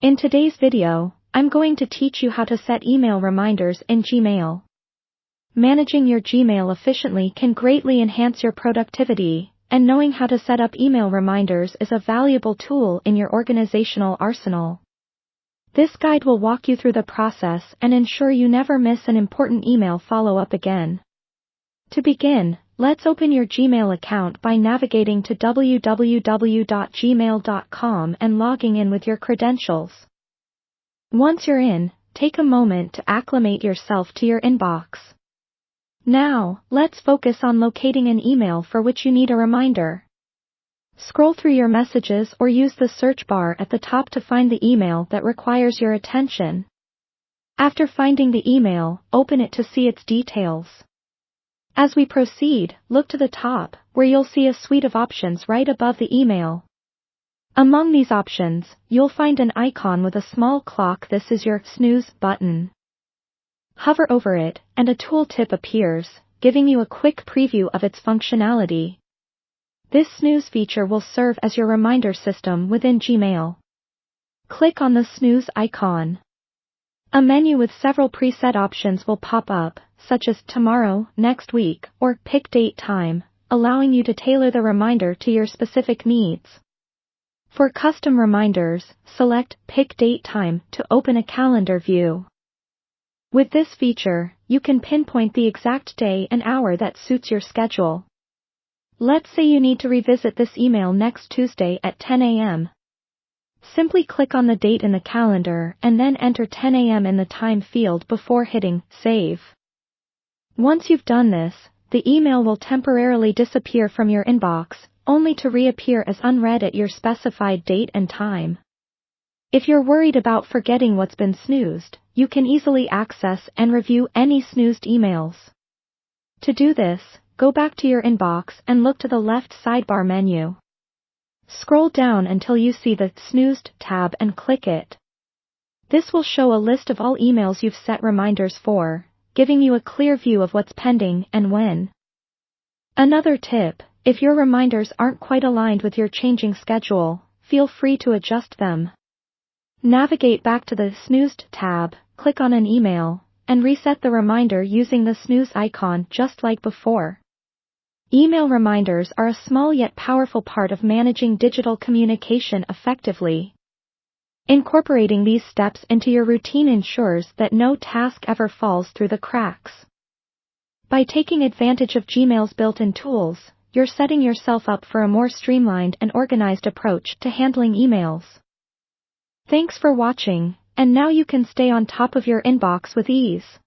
In today's video, I'm going to teach you how to set email reminders in Gmail. Managing your Gmail efficiently can greatly enhance your productivity, and knowing how to set up email reminders is a valuable tool in your organizational arsenal. This guide will walk you through the process and ensure you never miss an important email follow-up again. To begin, let's open your Gmail account by navigating to www.gmail.com and logging in with your credentials. Once you're in, take a moment to acclimate yourself to your inbox. Now, let's focus on locating an email for which you need a reminder. Scroll through your messages or use the search bar at the top to find the email that requires your attention. After finding the email, open it to see its details. As we proceed, look to the top, where you'll see a suite of options right above the email. Among these options, you'll find an icon with a small clock. This is your snooze button. Hover over it, and a tooltip appears, giving you a quick preview of its functionality. This snooze feature will serve as your reminder system within Gmail. Click on the snooze icon. A menu with several preset options will pop up, such as tomorrow, next week, or pick date time, allowing you to tailor the reminder to your specific needs. For custom reminders, select Pick Date Time to open a calendar view. With this feature, you can pinpoint the exact day and hour that suits your schedule. Let's say you need to revisit this email next Tuesday at 10 a.m. Simply click on the date in the calendar and then enter 10 a.m. in the time field before hitting Save. Once you've done this, the email will temporarily disappear from your inbox, only to reappear as unread at your specified date and time. If you're worried about forgetting what's been snoozed, you can easily access and review any snoozed emails. To do this, go back to your inbox and look to the left sidebar menu. Scroll down until you see the Snoozed tab and click it. This will show a list of all emails you've set reminders for, giving you a clear view of what's pending and when. Another tip, if your reminders aren't quite aligned with your changing schedule, feel free to adjust them. Navigate back to the Snoozed tab, click on an email, and reset the reminder using the snooze icon just like before. Email reminders are a small yet powerful part of managing digital communication effectively. Incorporating these steps into your routine ensures that no task ever falls through the cracks. By taking advantage of Gmail's built-in tools, you're setting yourself up for a more streamlined and organized approach to handling emails. Thanks for watching, and now you can stay on top of your inbox with ease.